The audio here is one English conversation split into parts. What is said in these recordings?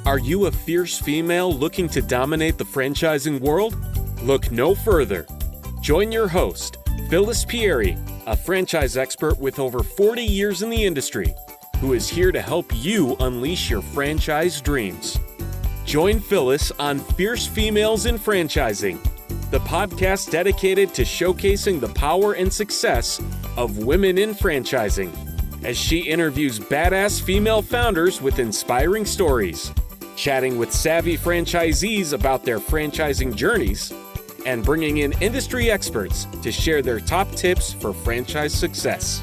Are you a fierce female looking to dominate the franchising world? Look no further. Join your host, Phyllis Pieri, a franchise expert with over 40 years in the industry, who is here to help you unleash your franchise dreams. Join Phyllis on Fierce Females in Franchising, the podcast dedicated to showcasing the power and success of women in franchising, as she interviews badass female founders with inspiring stories, chatting with savvy franchisees about their franchising journeys, and bringing in industry experts to share their top tips for franchise success.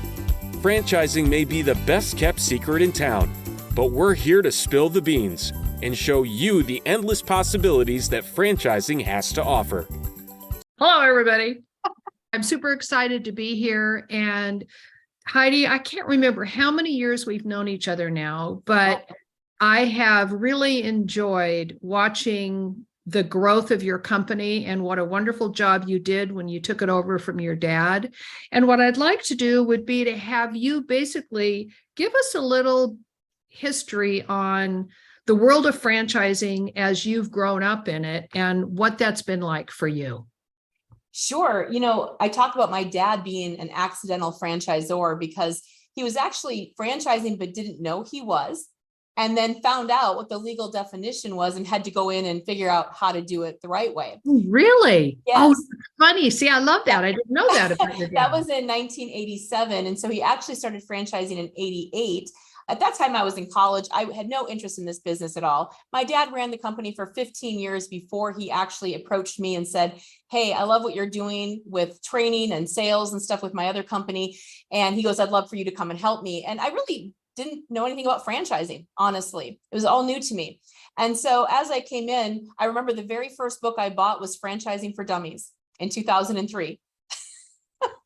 Franchising may be the best kept secret in town, but we're here to spill the beans and show you the endless possibilities that franchising has to offer. Hello, everybody. I'm super excited to be here. And Heidi, I can't remember how many years we've known each other now, but I have really enjoyed watching the growth of your company and what a wonderful job you did when you took it over from your dad. And what I'd like to do would be to have you basically give us a little history on the world of franchising as you've grown up in it and what that's been like for you. Sure. I talk about my dad being an accidental franchisor because he was actually franchising, but didn't know he was, and then found out what the legal definition was and had to go in and figure out how to do it the right way. Really? Yes. Oh, funny. See, I love that. I didn't know that about your dad. That was in 1987. And so he actually started franchising in 88. At that time, I was in college. I had no interest in this business at all. My dad ran the company for 15 years before he actually approached me and said, "Hey, I love what you're doing with training and sales and stuff with my other company." And he goes, "I'd love for you to come and help me." And I really didn't know anything about franchising, honestly. It was all new to me. And so as I came in, I remember the very first book I bought was Franchising for Dummies in 2003.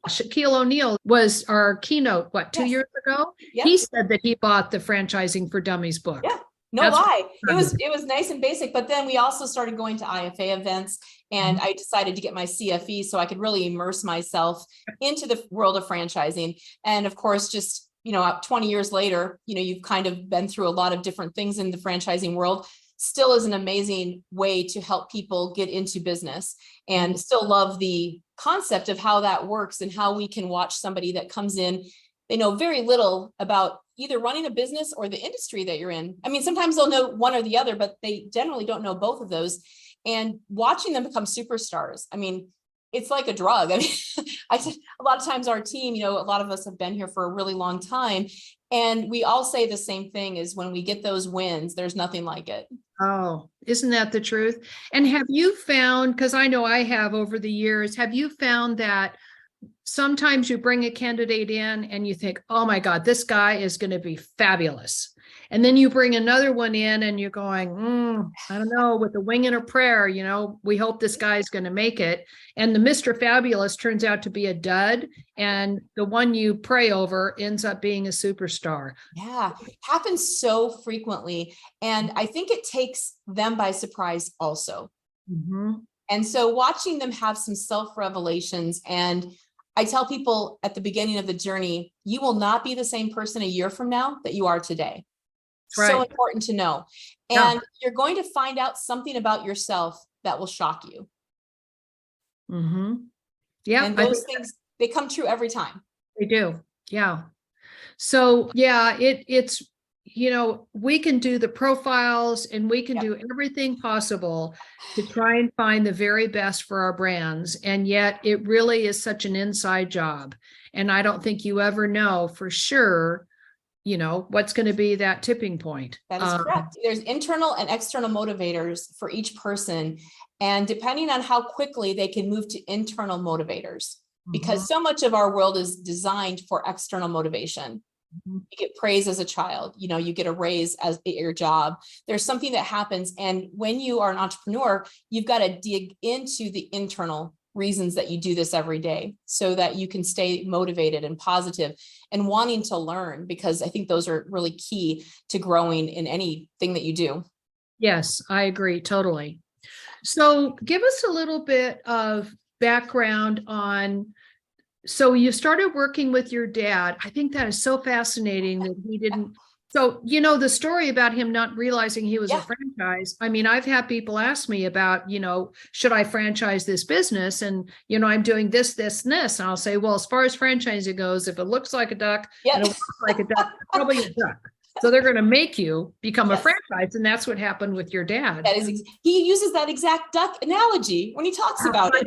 Shaquille O'Neal was our keynote, 2 years ago? Yep. He said that he bought the Franchising for Dummies book. Yeah, no lie. It was nice and basic, but then we also started going to IFA events, and I decided to get my CFE so I could really immerse myself into the world of franchising. And of course, just 20 years later, you've kind of been through a lot of different things in the franchising world. Still is an amazing way to help people get into business, and still love the concept of how that works and how we can watch somebody that comes in. They know very little about either running a business or the industry that you're in. I mean, sometimes they'll know one or the other, but they generally don't know both of those. And watching them become superstars, I mean, it's like a drug. I mean, a lot of times our team, a lot of us have been here for a really long time, and we all say the same thing is when we get those wins, there's nothing like it. Oh, isn't that the truth? And have you found, because I know I have over the years, have you found that sometimes you bring a candidate in and you think, oh my God, this guy is going to be fabulous. And then you bring another one in and you're going, I don't know, with a wing and a prayer, we hope this guy's going to make it. And the Mr. Fabulous turns out to be a dud. And the one you pray over ends up being a superstar. Yeah, happens so frequently. And I think it takes them by surprise also. Mm-hmm. And so watching them have some self-revelations, and I tell people at the beginning of the journey, you will not be the same person a year from now that you are today. Right. So important to know. And you're going to find out something about yourself that will shock you. Mm-hmm. Yeah. And those things, they come true every time. They do. Yeah. So yeah, it's, we can do the profiles and we can do everything possible to try and find the very best for our brands. And yet it really is such an inside job. And I don't think you ever know for sure what's going to be that tipping point. That is correct. There's internal and external motivators for each person. And depending on how quickly they can move to internal motivators, because so much of our world is designed for external motivation. You get praise as a child, you get a raise as your job. There's something that happens. And when you are an entrepreneur, you've got to dig into the internal reasons that you do this every day so that you can stay motivated and positive and wanting to learn, because I think those are really key to growing in anything that you do. Yes, I agree totally. So give us a little bit of background on, so you started working with your dad. I think that is so fascinating that he didn't So, the story about him not realizing he was a Yeah. franchise. I mean, I've had people ask me about, should I franchise this business? And, I'm doing this, this, and this. And I'll say, well, as far as franchising goes, if it looks like a duck Yeah. and it walks like a duck, it's probably a duck. So they're going to make you become a Yes. franchise. And that's what happened with your dad. That is, he uses that exact duck analogy when he talks about it.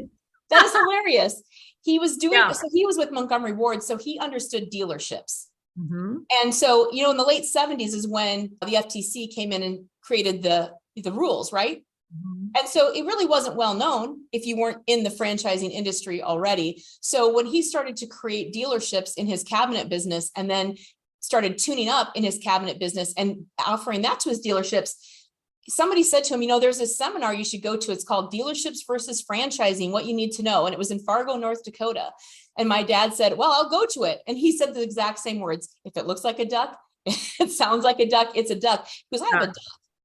That is hilarious. He was doing, Yeah. so he was with Montgomery Ward, so he understood dealerships. Mhm. And so, in the late 70s is when the FTC came in and created the rules, right? Mhm. And so it really wasn't well known if you weren't in the franchising industry already. So when he started to create dealerships in his cabinet business and then started tuning up in his cabinet business and offering that to his dealerships, somebody said to him, there's a seminar you should go to. It's called Dealerships versus Franchising, What You Need to Know. And it was in Fargo, North Dakota. And my dad said, well, I'll go to it. And he said the exact same words. If it looks like a duck, it sounds like a duck, it's a duck. Because I have a duck.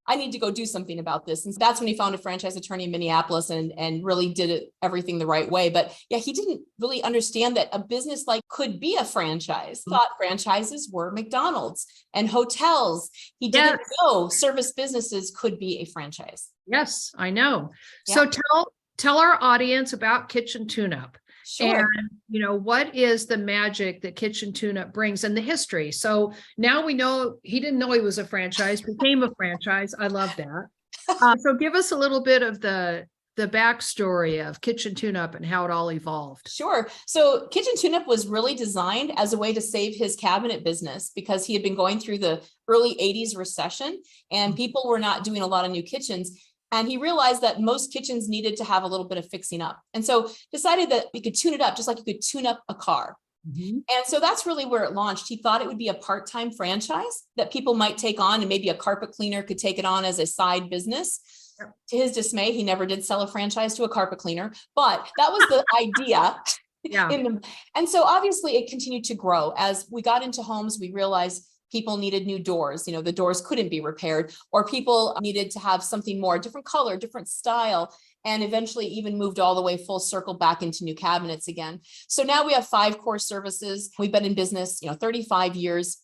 I need to go do something about this. And that's when he found a franchise attorney in Minneapolis and really did everything the right way. But yeah, he didn't really understand that a business could be a franchise. Thought franchises were McDonald's and hotels. He didn't know service businesses could be a franchise. Yes, I know. Yeah. So tell our audience about Kitchen Tune-Up. Sure. And, what is the magic that Kitchen Tune-Up brings and the history? So now we know he didn't know he was a franchise, became a franchise. I love that. So give us a little bit of the backstory of Kitchen Tune-Up and how it all evolved. Sure. So Kitchen Tune-Up was really designed as a way to save his cabinet business because he had been going through the early 80s recession and people were not doing a lot of new kitchens. And he realized that most kitchens needed to have a little bit of fixing up. And so decided that we could tune it up just like you could tune up a car. Mm-hmm. And so that's really where it launched. He thought it would be a part-time franchise that people might take on, and maybe a carpet cleaner could take it on as a side business. Yep. To his dismay, he never did sell a franchise to a carpet cleaner, but that was the idea. Yeah. And so obviously it continued to grow. As we got into homes, we realized people needed new doors. The doors couldn't be repaired, or people needed to have something more, different color, different style, and eventually even moved all the way full circle back into new cabinets again. So now we have 5 core services. We've been in business, 35 years.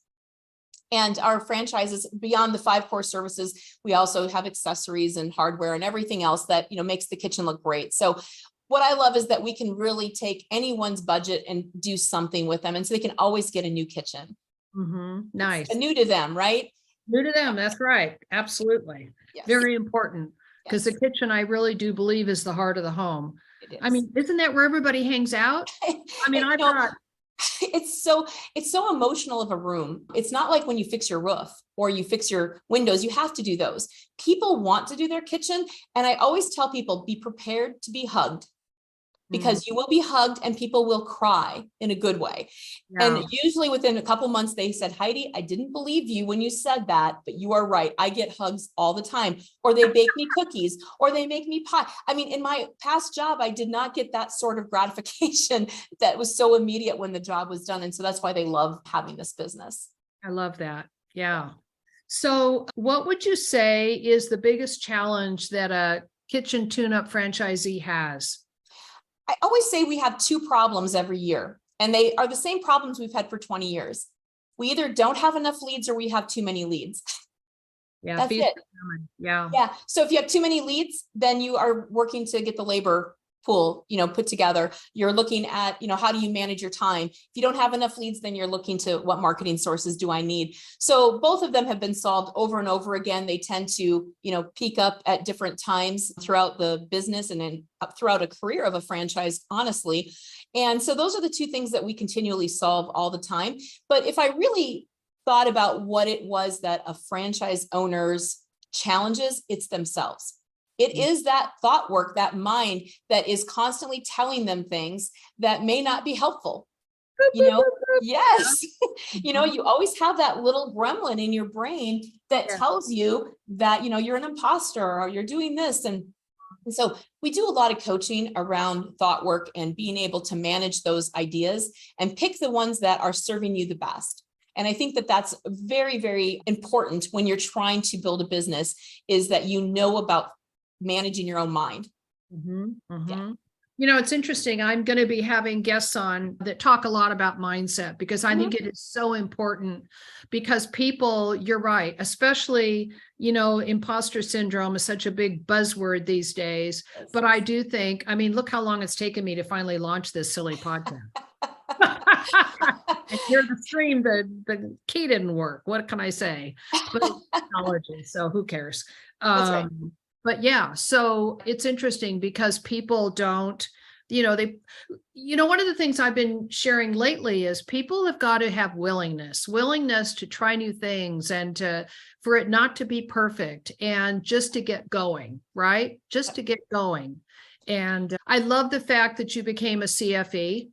And our franchises, beyond the 5 core services, we also have accessories and hardware and everything else that, makes the kitchen look great. So what I love is that we can really take anyone's budget and do something with them. And so they can always get a new kitchen. Mm-hmm. Nice. It's new to them, right? New to them. That's right. Absolutely. Yes. Very important, because the kitchen, I really do believe, is the heart of the home. It is. I mean, isn't that where everybody hangs out? I mean, I thought it's so emotional of a room. It's not like when you fix your roof or you fix your windows, you have to do those. People want to do their kitchen. And I always tell people, be prepared to be hugged. Because you will be hugged and people will cry in a good way. Yeah. And usually within a couple months, they said, Heidi, I didn't believe you when you said that, but you are right. I get hugs all the time. Or they bake me cookies, or they make me pie. I mean, in my past job, I did not get that sort of gratification that was so immediate when the job was done. And so that's why they love having this business. I love that. Yeah. So what would you say is the biggest challenge that a Kitchen Tune-Up franchisee has? I always say we have 2 problems every year, and they are the same problems we've had for 20 years. We either don't have enough leads or we have too many leads. Yeah, that's it. Yeah. Yeah. So if you have too many leads, then you are working to get the labor pool, put together. You're looking at, how do you manage your time? If you don't have enough leads, then you're looking to what marketing sources do I need? So both of them have been solved over and over again. They tend to, peak up at different times throughout the business and then throughout a career of a franchise, honestly. And so those are the 2 things that we continually solve all the time. But if I really thought about what it was that a franchise owner's challenges, it's themselves. It is that thought work, that mind that is constantly telling them things that may not be helpful. Yes. You always have that little gremlin in your brain that tells you that, you're an imposter or you're doing this. And so we do a lot of coaching around thought work and being able to manage those ideas and pick the ones that are serving you the best. And I think that that's very, very important when you're trying to build a business, is that about managing your own mind. Mm-hmm. Mm-hmm. Yeah. It's interesting. I'm going to be having guests on that talk a lot about mindset because I think it is so important because people, you're right, especially, imposter syndrome is such a big buzzword these days. But I do think, look how long it's taken me to finally launch this silly podcast. And hear the stream, the key didn't work. What can I say? But it's technology, so who cares? That's right. But yeah, so it's interesting because people don't, one of the things I've been sharing lately is people have got to have willingness to try new things and for it not to be perfect and just to get going, right? Just to get going. And I love the fact that you became a CFE.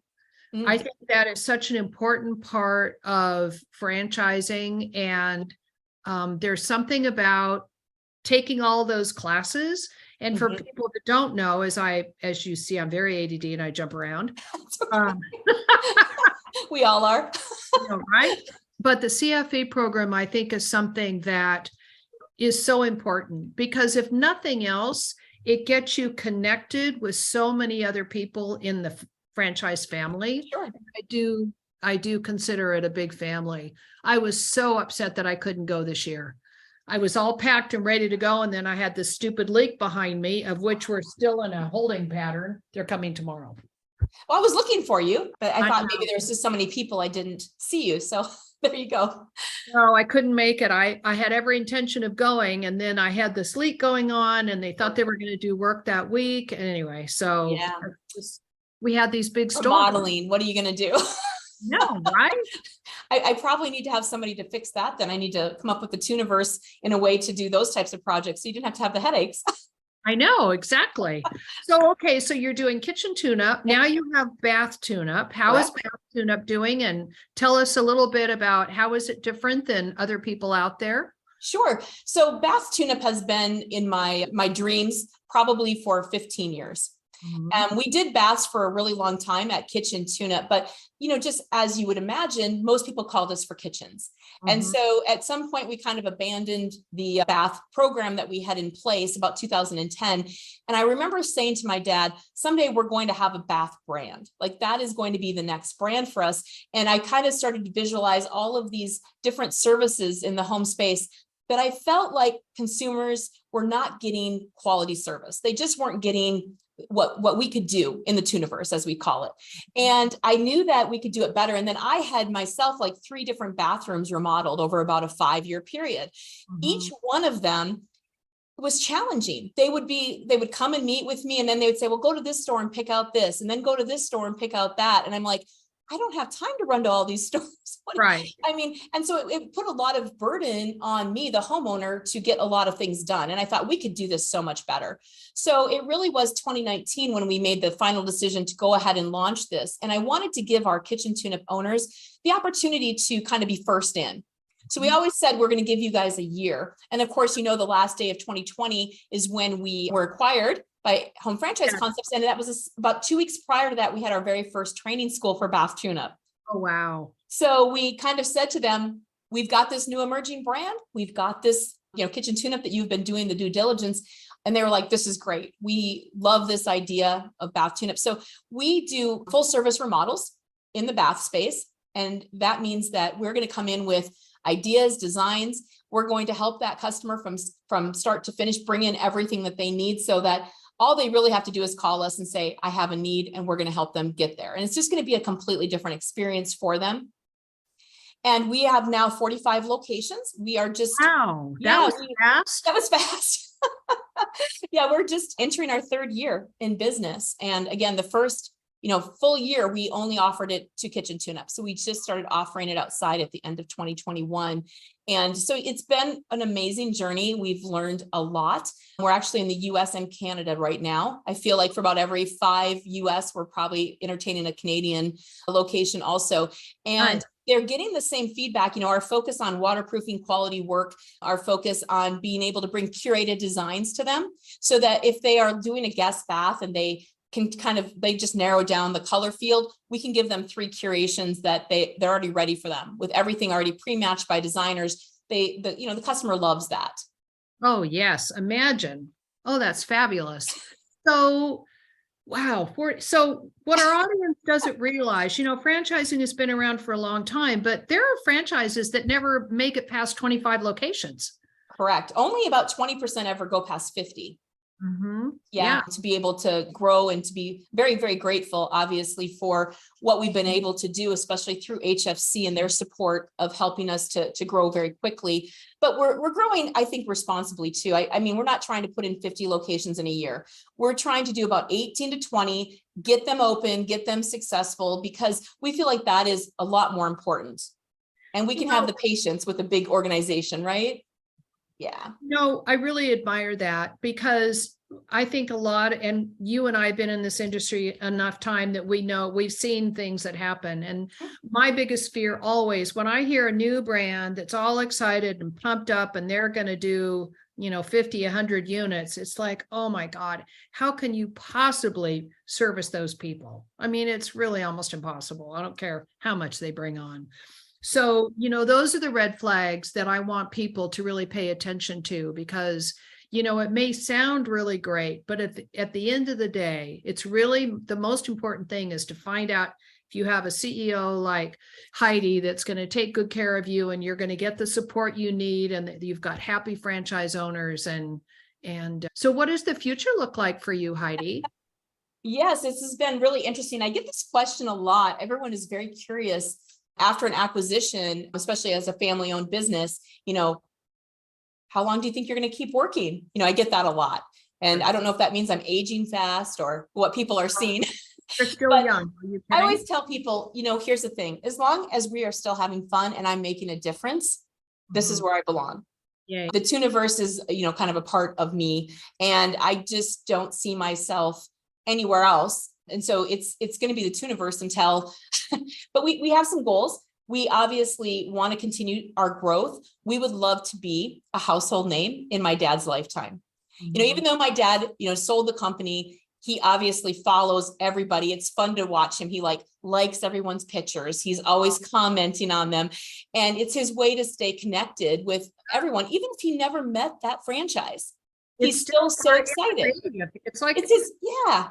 I think that is such an important part of franchising. And there's something about taking all those classes. And for people that don't know, as you see, I'm very ADD and I jump around. We all are. Right? But the CFE program, I think, is something that is so important because if nothing else, it gets you connected with so many other people in the franchise family. Sure. I do consider it a big family. I was so upset that I couldn't go this year. I was all packed and ready to go. And then I had this stupid leak behind me, of which we're still in a holding pattern. They're coming tomorrow. Well, I was looking for you, but I thought maybe there was just so many people I didn't see you. So there you go. No, I couldn't make it. I had every intention of going. And then I had this leak going on and they thought they were going to do work that week. And anyway, so we had these big storms. Modeling. What are you going to do? No, right? I probably need to have somebody to fix that. Then I need to come up with the Tuniverse in a way to do those types of projects. So you didn't have the headaches. I know, exactly. So, okay. So you're doing kitchen tune-up. Now you have bath tune-up. How is bath tune-up doing? And tell us a little bit about how is it different than other people out there? Sure. So bath tune-up has been in my dreams probably for 15 years. We did baths for a really long time at Kitchen Tune-Up, but just as you would imagine, most people called us for kitchens. And so at some point we kind of abandoned the bath program that we had in place about 2010. And I remember saying to my dad, someday we're going to have a bath brand. Like that is going to be the next brand for us. And I kind of started to visualize all of these different services in the home space. But I felt like consumers were not getting quality service. They just weren't getting what we could do in the Tuniverse, as we call it. And I knew that we could do it better. And then I had myself like 3 different bathrooms remodeled over about a 5-year period. Each one of them was challenging. They would come and meet with me and then they would say, well, go to this store and pick out this, and then go to this store and pick out that. And I'm like, I don't have time to run to all these stores. Right. And so it put a lot of burden on me, the homeowner, to get a lot of things done. And I thought we could do this so much better. So it really was 2019 when we made the final decision to go ahead and launch this. And I wanted to give our kitchen tune-up owners the opportunity to kind of be first in. So we always said, we're going to give you guys a year. And of course, the last day of 2020 is when we were acquired by Home Franchise Concepts. And that was about 2 weeks prior to that, we had our very first training school for bath tune-up. Oh, wow. So we kind of said to them, we've got this new emerging brand. We've got this, kitchen tune-up that you've been doing the due diligence. And they were like, this is great. We love this idea of bath tune-up. So we do full service remodels in the bath space. And that means that we're going to come in with ideas, designs. We're going to help that customer from start to finish, bring in everything that they need so that all they really have to do is call us and say, I have a need, and we're going to help them get there. And it's just going to be a completely different experience for them. And we have now 45 locations. We are just, wow, that was fast. That was fast. Yeah, we're just entering our 3rd year in business. And again, the first full year, we only offered it to Kitchen Tune-Up. So we just started offering it outside at the end of 2021. And so it's been an amazing journey. We've learned a lot. We're actually in the US and Canada right now. I feel like for about every 5 US, we're probably entertaining a Canadian location also. And they're getting the same feedback, our focus on waterproofing quality work, our focus on being able to bring curated designs to them so that if they are doing a guest bath and they just narrow down the color field, we can give them 3 curations that they're already ready for them with everything already pre-matched by designers. The customer loves that. Oh, yes. Imagine. Oh, that's fabulous. So Wow. So what our audience doesn't realize, franchising has been around for a long time, but there are franchises that never make it past 25 locations. Correct. Only about 20% ever go past 50. Yeah. To be able to grow and to be very, very grateful, obviously, for what we've been able to do, especially through HFC and their support of helping us to grow very quickly. But we're growing, I think, responsibly too. I mean, we're not trying to put in 50 locations in a year. We're trying to do about 18 to 20, get them open, get them successful, because we feel like that is a lot more important. And we can have the patience with a big organization, right? Yeah. No, I really admire that, because I think a lot, and you and I have been in this industry enough time that we know we've seen things that happen. And my biggest fear always, when I hear a new brand that's all excited and pumped up and they're going to do, 50, 100 units, it's like, oh my God, how can you possibly service those people? I mean, it's really almost impossible. I don't care how much they bring on. So, those are the red flags that I want people to really pay attention to, because, it may sound really great, but at the end of the day, it's really the most important thing is to find out if you have a CEO like Heidi that's going to take good care of you and you're going to get the support you need, and that you've got happy franchise owners. And so what does the future look like for you, Heidi? Yes, this has been really interesting. I get this question a lot. Everyone is very curious after an acquisition, especially as a family-owned business, how long do you think you're going to keep working? I get that a lot. And I don't know if that means I'm aging fast or what people are seeing. You're still young. I always tell people, here's the thing, as long as we are still having fun and I'm making a difference, this is where I belong. Yeah. The Tuniverse is, kind of a part of me, and I just don't see myself anywhere else. And so it's going to be the Tuniverse until, but we have some goals. We obviously want to continue our growth. We would love to be a household name in my dad's lifetime. Even though my dad, sold the company, he obviously follows everybody. It's fun to watch him. He likes everyone's pictures. He's always commenting on them. And it's his way to stay connected with everyone, even if he never met that franchise. He's still so excited. It's like it's his, yeah.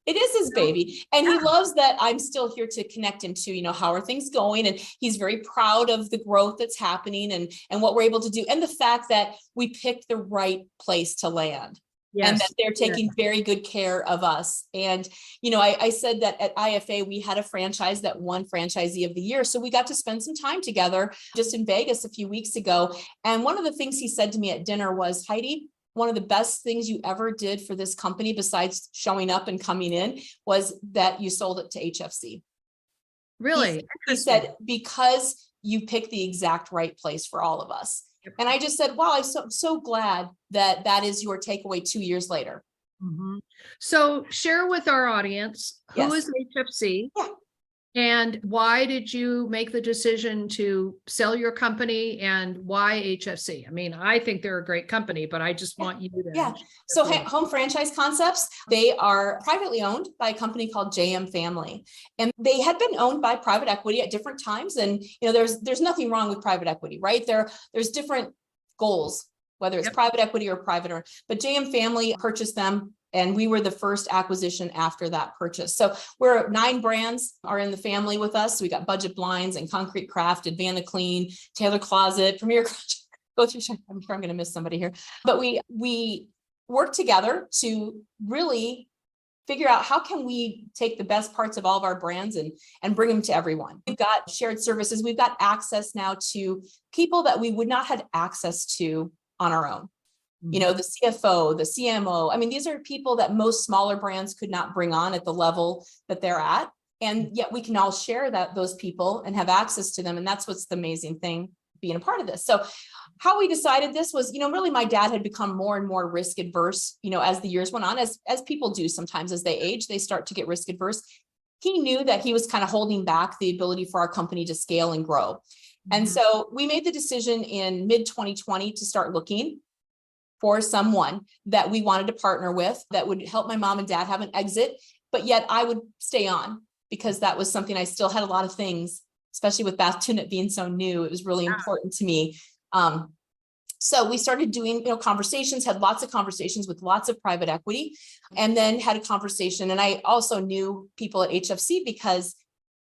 It is his baby. And he loves that I'm still here to connect him to, how are things going? And he's very proud of the growth that's happening and what we're able to do. And the fact that we picked the right place to land. Yes. And that they're taking very good care of us. And, I said that at IFA, we had a franchise that won Franchisee of the Year. So we got to spend some time together just in Vegas a few weeks ago. And one of the things he said to me at dinner was, Heidi, one of the best things you ever did for this company, besides showing up and coming in, was that you sold it to HFC. Really? He said, because you picked the exact right place for all of us. And I just said, wow, I'm so glad that is your takeaway 2 years later. So share with our audience, who is HFC? And why did you make the decision to sell your company, and why HFC? I mean, I think they're a great company, but I just want you to. So Home Franchise Concepts, they are privately owned by a company called JM Family. And they had been owned by private equity at different times. And, there's nothing wrong with private equity, right? There's different goals, whether it's private equity or private, but JM Family purchased them. And we were the first acquisition after that purchase. So we're 9 brands are in the family with us. So we got Budget Blinds and Concrete Craft, Advanta Clean, Taylor Closet, Premier. Go through. I'm sure I'm going to miss somebody here. But we work together to really figure out how can we take the best parts of all of our brands and bring them to everyone. We've got shared services. We've got access now to people that we would not have access to on our own. The CFO, the CMO. I mean, these are people that most smaller brands could not bring on at the level that they're at. And yet we can all share those people and have access to them. And that's what's the amazing thing being a part of this. So how we decided this was, really my dad had become more and more risk adverse, as the years went on, as people do sometimes as they age, they start to get risk adverse. He knew that he was kind of holding back the ability for our company to scale and grow. And so we made the decision in mid 2020 to start looking for someone that we wanted to partner with that would help my mom and dad have an exit, but yet I would stay on, because that was something I still had a lot of things, especially with Bath Tunip being so new. It was really important to me So we started doing, conversations, had lots of conversations with lots of private equity, and then had a conversation. And I also knew people at HFC because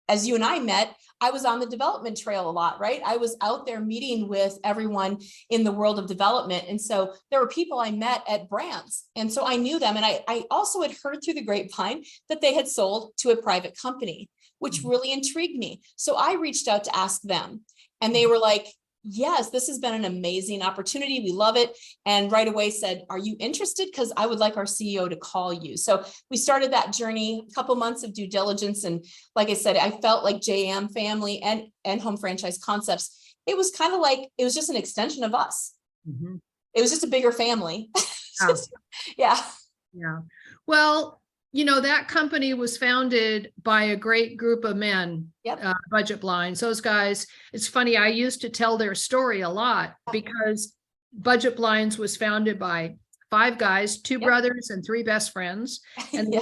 as you and I met, I was on the development trail a lot, right? I was out there meeting with everyone in the world of development. And so there were people I met at brands. And so I knew them. And I also had heard through the grapevine that they had sold to a private company, which really intrigued me. So I reached out to ask them, and they were like, yes, this has been an amazing opportunity. We love it. And right away said, are you interested? Because I would like our CEO to call you. So we started that journey, a couple months of due diligence. And like I said, I felt like JM Family and Home Franchise Concepts, it was kind of like, it was just an extension of us. Mhm. It was just a bigger family. Yeah. Yeah. Yeah. Well, that company was founded by a great group of men, Yep. Budget Blinds. Those guys, it's funny, I used to tell their story a lot because Budget Blinds was founded by 5 guys, 2 Yep. brothers and 3 best friends. And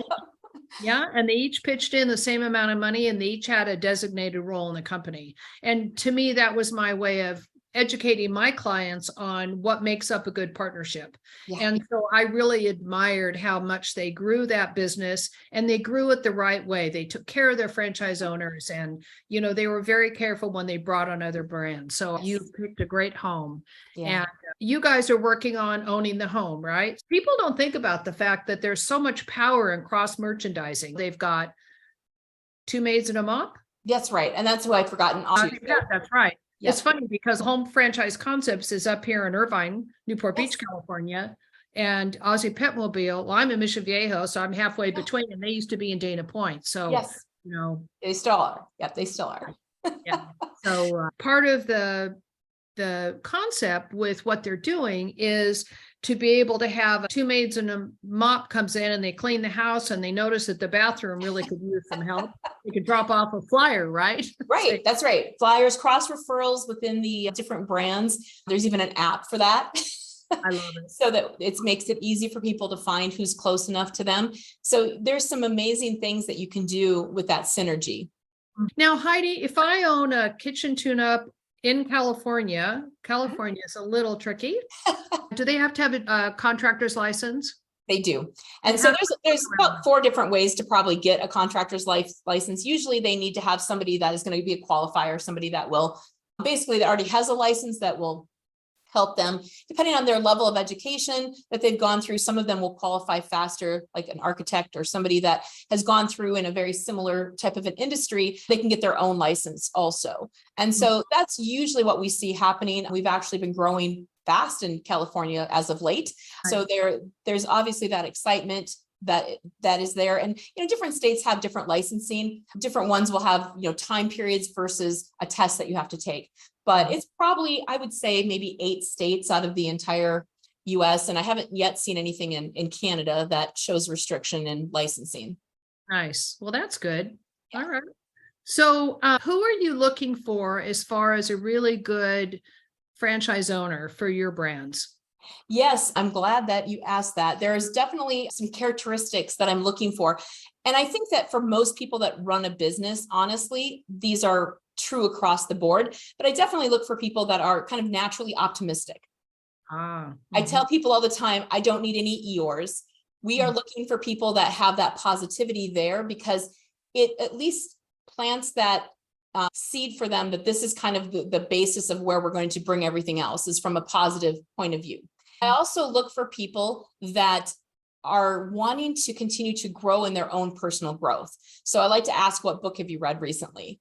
and they each pitched in the same amount of money, and they each had a designated role in the company. And to me, that was my way of educating my clients on what makes up a good partnership. Yeah. And so I really admired how much they grew that business, and they grew it the right way. They took care of their franchise owners, and they were very careful when they brought on other brands. So Yes. you picked a great home. Yeah. And you guys are working on owning the home, right? People don't think about the fact that there's so much power in cross merchandising. They've got 2 maids and a mop. That's right. And that's who I'd forgotten. Yeah, that's right. Yep. It's funny because Home Franchise Concepts is up here in Irvine, Newport Beach, California, and Aussie Petmobile. Well, I'm in Mission Viejo, so I'm halfway between, and they used to be in Dana Point. So, Yes, they still are. Yep, they still are. yeah. So part of the concept with what they're doing is to be able to have 2 maids and a mop comes in and they clean the house, and they notice that the bathroom really could use some help. They could drop off a flyer, right? Right. That's right. Flyers, cross referrals within the different brands. There's even an app for that. I love it. So that it makes it easy for people to find who's close enough to them. So there's some amazing things that you can do with that synergy. Now, Heidi, if I own a kitchen tune-up in California is a little tricky. Do they have to have a contractor's license? They do. And so there's about 4 different ways to probably get a contractor's license. Usually they need to have somebody that is going to be a qualifier, somebody that will basically that already has a license that will help them depending on their level of education that they've gone through. Some of them will qualify faster, like an architect or somebody that has gone through in a very similar type of an industry. They can get their own license also. And so that's usually what we see happening. We've actually been growing fast in California as of late. So there's obviously that excitement that is there. And, different states have different licensing. Different ones will have, time periods versus a test that you have to take. But it's probably, I would say, maybe 8 states out of the entire US. And I haven't yet seen anything in Canada that shows restriction in licensing. Nice. Well, that's good. Yeah. All right. So who are you looking for as far as a really good franchise owner for your brands? Yes, I'm glad that you asked that. There is definitely some characteristics that I'm looking for. And I think that for most people that run a business, honestly, these are true across the board. But I definitely look for people that are kind of naturally optimistic. I tell people all the time, I don't need any Eeyores. We are looking for people that have that positivity there, because it at least plants that seed for them that this is kind of the basis of where we're going to bring everything else, is from a positive point of view. I also look for people that are wanting to continue to grow in their own personal growth. So I like to ask, what book have you read recently?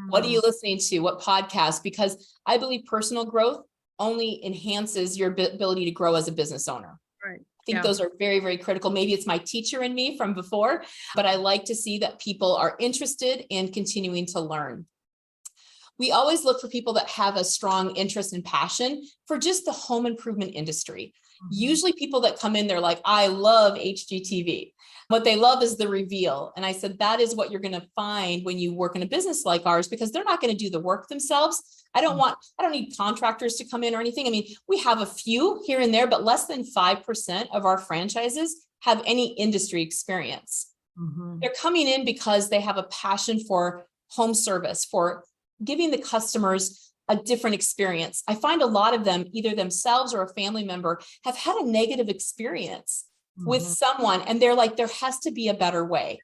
What are you listening to? What podcast? Because I believe personal growth only enhances your ability to grow as a business owner. Right. I think those are very, very critical. Maybe it's my teacher in me from before, but I like to see that people are interested in continuing to learn. We always look for people that have a strong interest and passion for just the home improvement industry. Usually people that come in, they're like, I love HGTV. What they love is the reveal. And I said, that is what you're going to find when you work in a business like ours, because they're not going to do the work themselves. I don't need contractors to come in or anything. I mean, we have a few here and there, but less than 5% of our franchises have any industry experience. They're coming in because they have a passion for home service, for giving the customers a different experience. I find a lot of them, either themselves or a family member, have had a negative experience with someone, and they're like, there has to be a better way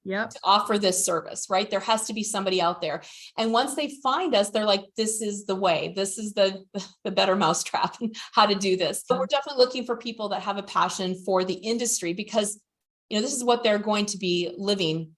to offer this service, right? There has to be somebody out there. And once they find us, they're like, this is the way, this is the better mousetrap, how to do this. So we're definitely looking for people that have a passion for the industry, because, this is what they're going to be living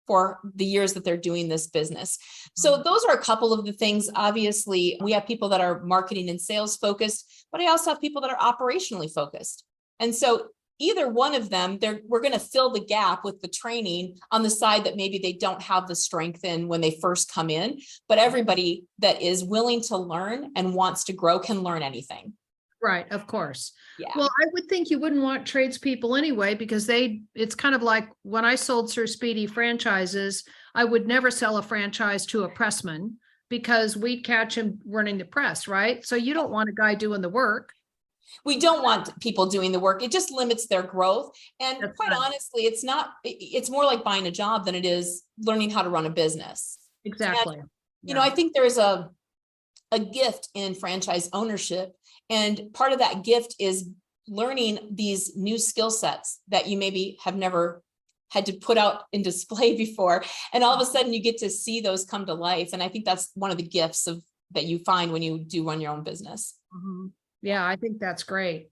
for the years that they're doing this business. So those are a couple of the things. Obviously, we have people that are marketing and sales focused, but I also have people that are operationally focused. And so either one of them, we're going to fill the gap with the training on the side that maybe they don't have the strength in when they first come in. But everybody that is willing to learn and wants to grow can learn anything. Right, of course. Yeah. Well, I would think you wouldn't want tradespeople anyway, because it's kind of like when I sold Sir Speedy franchises, I would never sell a franchise to a pressman because we'd catch him running the press, right? So you don't want a guy doing the work. We don't want people doing the work. It just limits their growth. And That's quite right. honestly, it's more like buying a job than it is learning how to run a business. Exactly. And, I think there's a gift in franchise ownership. And part of that gift is learning these new skill sets that you maybe have never had to put out in display before. And all of a sudden you get to see those come to life. And I think that's one of the gifts that you find when you do run your own business. Yeah, I think that's great.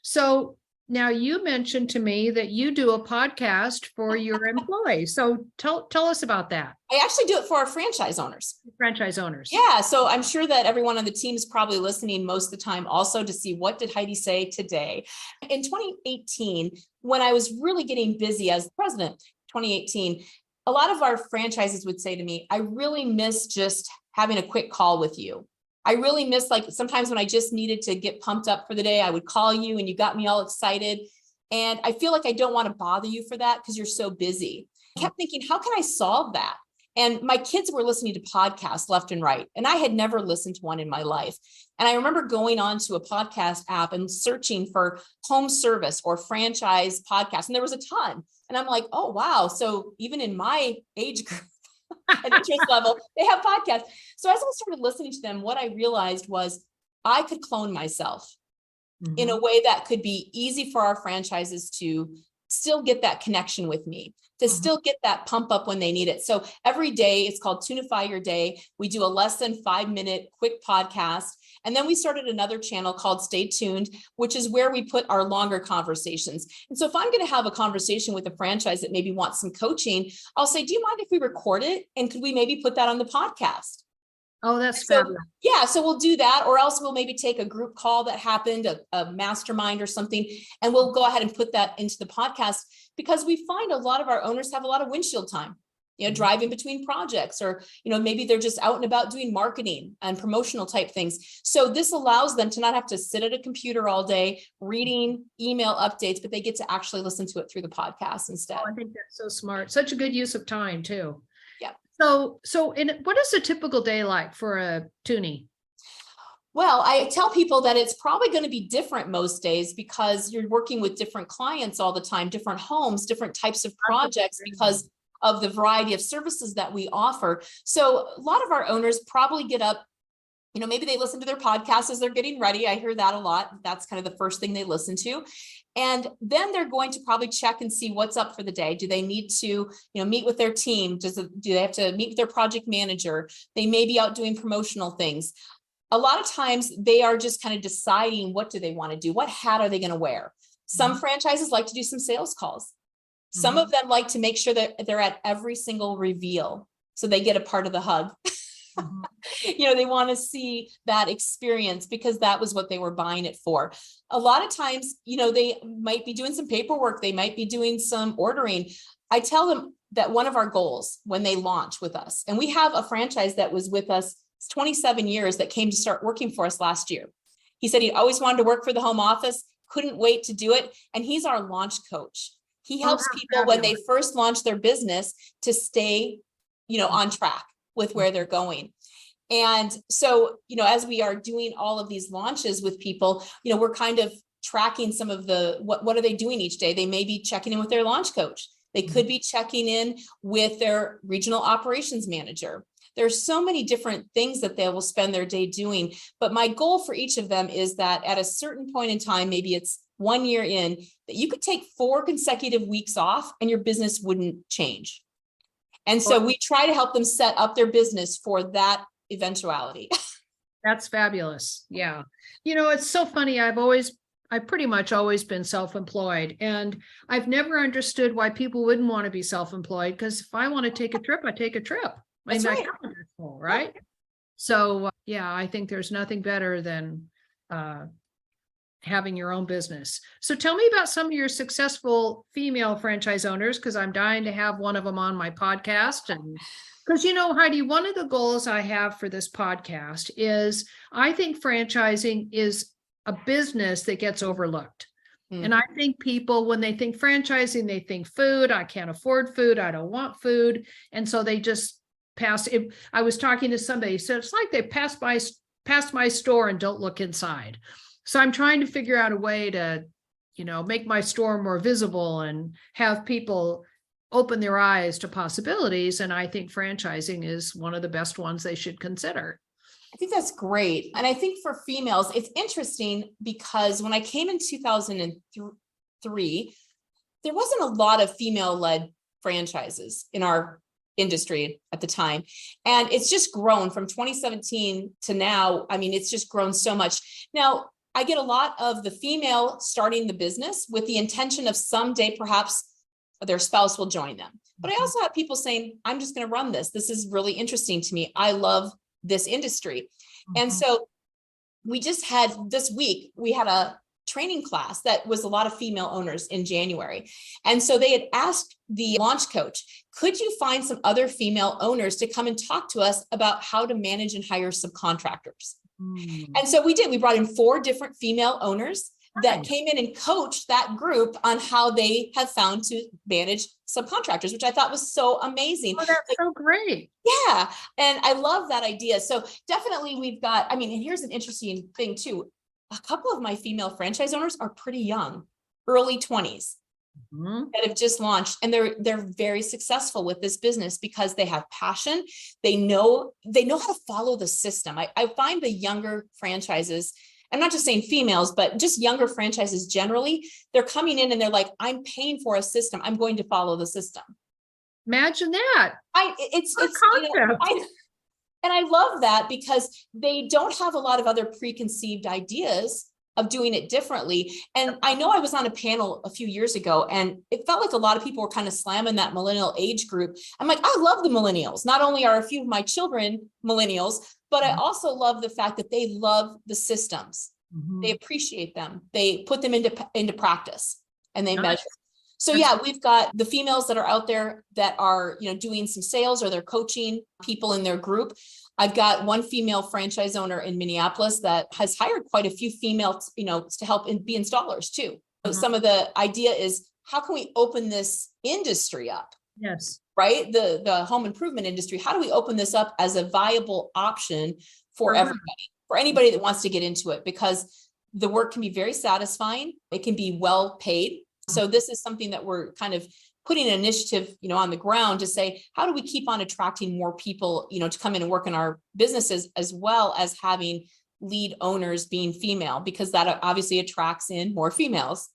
So now you mentioned to me that you do a podcast for your employees. So tell us about that. I actually do it for our franchise owners. Franchise owners. Yeah. So I'm sure that everyone on the team is probably listening most of the time also to see, what did Heidi say today? In 2018, when I was really getting busy as president, 2018, a lot of our franchises would say to me, I really miss just having a quick call with you. I really miss, like, sometimes when I just needed to get pumped up for the day, I would call you and you got me all excited. And I feel like I don't want to bother you for that because you're so busy. I kept thinking, how can I solve that? And my kids were listening to podcasts left and right, and I had never listened to one in my life. And I remember going on to a podcast app and searching for home service or franchise podcasts, and there was a ton. And I'm like, oh, wow. So even in my age group, and interest level, they have podcasts. So as I started listening to them, what I realized was I could clone myself in a way that could be easy for our franchises to still get that connection with me, to still get that pump up when they need it. So every day, it's called Tunify Your Day. We do a less than 5-minute quick podcast. And then we started another channel called Stay Tuned, which is where we put our longer conversations. And so if I'm going to have a conversation with a franchise that maybe wants some coaching, I'll say, do you mind if we record it? And could we maybe put that on the podcast? Oh, that's So, fabulous. yeah, so we'll do that, or else we'll maybe take a group call that happened, a mastermind or something, and we'll go ahead and put that into the podcast, because we find a lot of our owners have a lot of windshield time, driving between projects, or, maybe they're just out and about doing marketing and promotional type things. So this allows them to not have to sit at a computer all day reading email updates, but they get to actually listen to it through the podcast instead. Oh, I think that's so smart. Such a good use of time too. Yeah. So what is a typical day like for a toonie? Well, I tell people that it's probably going to be different most days, because you're working with different clients all the time, different homes, different types of projects, because of the variety of services that we offer. So a lot of our owners probably get up, maybe they listen to their podcast as they're getting ready. I hear that a lot. That's kind of the first thing they listen to. And then they're going to probably check and see what's up for the day. Do they need to, meet with their team? Do they have to meet with their project manager? They may be out doing promotional things. A lot of times they are just kind of deciding, what do they want to do? What hat are they going to wear? Some franchises like to do some sales calls. Some of them like to make sure that they're at every single reveal, so they get a part of the hug. They want to see that experience because that was what they were buying it for. A lot of times, they might be doing some paperwork. They might be doing some ordering. I tell them that one of our goals when they launch with us, and we have a franchise that was with us 27 years that came to start working for us last year. He said he always wanted to work for the home office, couldn't wait to do it. And he's our launch coach. He helps people when they first launch their business to stay, on track with where they're going. And so, as we are doing all of these launches with people, we're kind of tracking some of what are they doing each day? They may be checking in with their launch coach. They could be checking in with their regional operations manager. There's so many different things that they will spend their day doing. But my goal for each of them is that at a certain point in time, maybe it's 1 year in, that you could take 4 consecutive weeks off and your business wouldn't change. And so we try to help them set up their business for that eventuality. That's fabulous. Yeah. It's so funny. I've pretty much always been self-employed, and I've never understood why people wouldn't want to be self-employed, because if I want to take a trip, I take a trip. That's right. My calendar's full, right? So yeah, I think there's nothing better than having your own business. So tell me about some of your successful female franchise owners, because I'm dying to have one of them on my podcast. And because, Heidi, one of the goals I have for this podcast is I think franchising is a business that gets overlooked. And I think people, when they think franchising, they think food. I can't afford food. I don't want food. And so they just pass it. I was talking to somebody, so it's like they pass my store and don't look inside. So I'm trying to figure out a way to, make my store more visible and have people open their eyes to possibilities. And I think franchising is one of the best ones they should consider. I think that's great. And I think for females, it's interesting because when I came in 2003, there wasn't a lot of female-led franchises in our industry at the time. And it's just grown from 2017 to now. I mean, it's just grown so much. Now, I get a lot of the female starting the business with the intention of someday perhaps their spouse will join them. But I also have people saying, I'm just going to run this. This is really interesting to me. I love this industry. And so we just had this week, we had a training class that was a lot of female owners in January. And so they had asked the launch coach, could you find some other female owners to come and talk to us about how to manage and hire subcontractors? And so we did. We brought in 4 different female owners that came in and coached that group on how they have found to manage subcontractors, which I thought was so amazing. Oh, that's so great. Yeah. And I love that idea. So definitely we've got, and here's an interesting thing too. A couple of my female franchise owners are pretty young, early 20s. That have just launched, and they're very successful with this business because they have passion. They know how to follow the system. I find the younger franchises, I'm not just saying females, but just younger franchises generally, they're coming in and they're like, I'm paying for a system. I'm going to follow the system. Imagine that. It's and I love that because they don't have a lot of other preconceived ideas of doing it differently. And I know I was on a panel a few years ago, and it felt like a lot of people were kind of slamming that millennial age group. I'm like, I love the millennials. Not only are a few of my children millennials, but I also love the fact that they love the systems. They appreciate them. They put them into practice, and they measure. So yeah, we've got the females that are out there that are, doing some sales, or they're coaching people in their group. I've got one female franchise owner in Minneapolis that has hired quite a few females, to help be installers too. So some of the idea is, how can we open this industry up? Yes. Right? The home improvement industry. How do we open this up as a viable option for everybody, for anybody that wants to get into it? Because the work can be very satisfying. It can be well paid. So this is something that we're kind of putting an initiative, on the ground to say, how do we keep on attracting more people, to come in and work in our businesses, as well as having lead owners being female, because that obviously attracts in more females.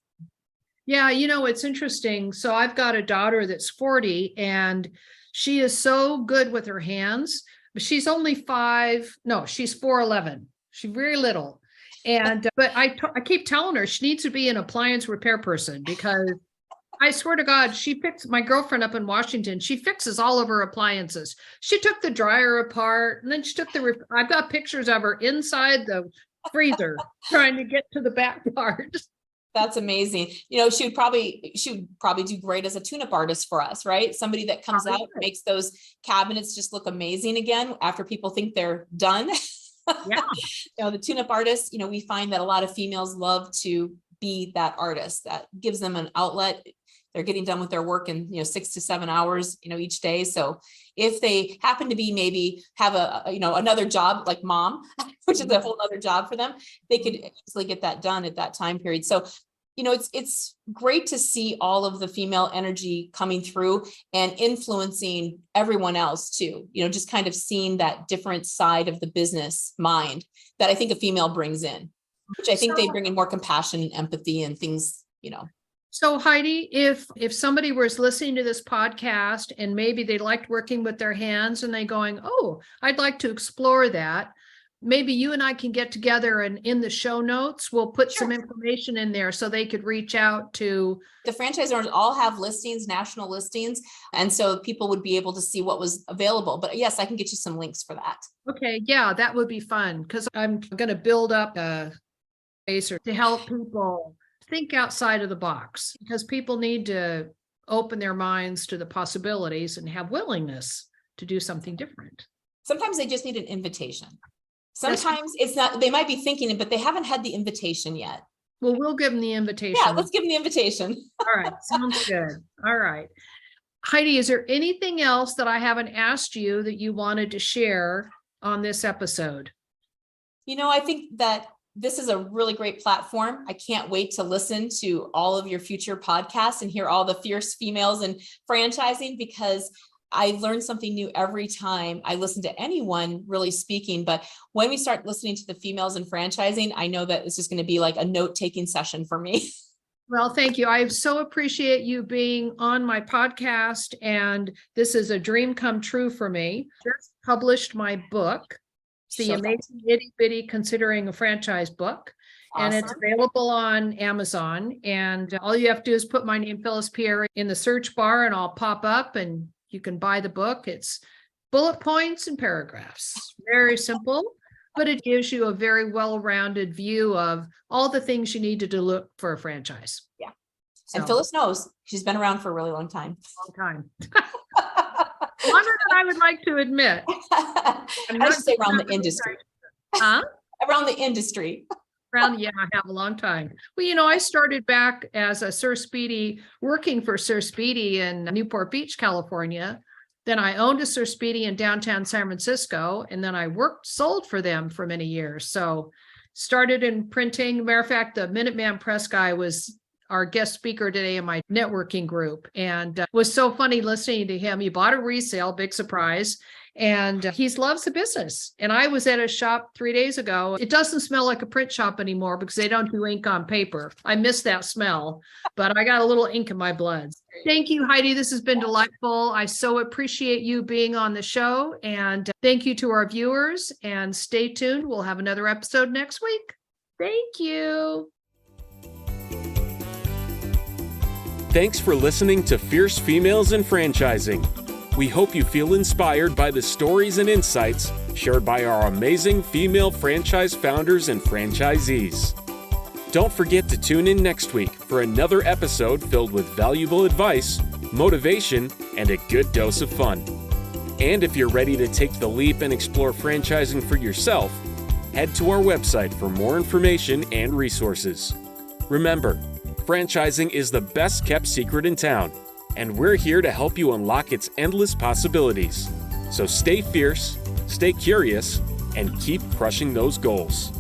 Yeah. It's interesting. So I've got a daughter that's 40, and she is so good with her hands, but she's only 4'11". She's very little. And, but I keep telling her she needs to be an appliance repair person, because I swear to God, my girlfriend up in Washington, she fixes all of her appliances. She took the dryer apart, and then she took I've got pictures of her inside the freezer trying to get to the back part. That's amazing. She would probably do great as a tune-up artist for us, right? Somebody that comes out, makes those cabinets just look amazing again after people think they're done. Yeah. The tune-up artist, we find that a lot of females love to be that artist that gives them an outlet. They're getting done with their work in, 6 to 7 hours, each day. So if they happen to be, maybe have another job like mom, which is a whole other job for them, they could easily get that done at that time period. So it's great to see all of the female energy coming through and influencing everyone else too, just kind of seeing that different side of the business mind that I think a female brings in, which I think they bring in more compassion and empathy and things. So Heidi, if somebody was listening to this podcast and maybe they liked working with their hands and they going, oh, I'd like to explore that, maybe you and I can get together, and in the show notes, we'll put some information in there so they could reach out to. The franchise owners all have listings, national listings. And so people would be able to see what was available. But yes, I can get you some links for that. Okay. Yeah, that would be fun, because I'm going to build up a space to help people think outside of the box, because people need to open their minds to the possibilities and have willingness to do something different. Sometimes they just need an invitation. Sometimes it's not, they might be thinking it, but they haven't had the invitation yet. Well, we'll give them the invitation. Yeah, let's give them the invitation. All right. Sounds good. All right. Heidi, is there anything else that I haven't asked you that you wanted to share on this episode? I think that this is a really great platform. I can't wait to listen to all of your future podcasts and hear all the fierce females in franchising, because I learn something new every time I listen to anyone really speaking. But when we start listening to the females in franchising, I know that it's just going to be like a note-taking session for me. Well, thank you. I so appreciate you being on my podcast, and this is a dream come true for me. Just published my book, The Amazing Itty Bitty Considering a Franchise Book. Awesome. And it's available on Amazon. And all you have to do is put my name, Phyllis Pierre, in the search bar, and I'll pop up and you can buy the book. It's bullet points and paragraphs. Very simple, but it gives you a very well-rounded view of all the things you need to do look for a franchise. Yeah. And Phyllis knows. She's been around for a really long time. Longer than I would like to admit. I should say around the industry. Huh? Around the industry. Yeah, I have a long time. Well, I started back as a Sir Speedy, working for Sir Speedy in Newport Beach, California. Then I owned a Sir Speedy in downtown San Francisco, and then I sold for them for many years. So started in printing. Matter of fact, the Minuteman Press guy was our guest speaker today in my networking group, and was so funny listening to him. He bought a resale, big surprise. And he loves the business. And I was at a shop 3 days ago. It doesn't smell like a print shop anymore because they don't do ink on paper. I miss that smell, but I got a little ink in my blood. Thank you, Heidi. This has been delightful. I so appreciate you being on the show. And thank you to our viewers. And stay tuned. We'll have another episode next week. Thank you. Thanks for listening to Fierce Females in Franchising. We hope you feel inspired by the stories and insights shared by our amazing female franchise founders and franchisees. Don't forget to tune in next week for another episode filled with valuable advice, motivation, and a good dose of fun. And if you're ready to take the leap and explore franchising for yourself, head to our website for more information and resources. Remember, franchising is the best kept secret in town, and we're here to help you unlock its endless possibilities. So stay fierce, stay curious, and keep crushing those goals.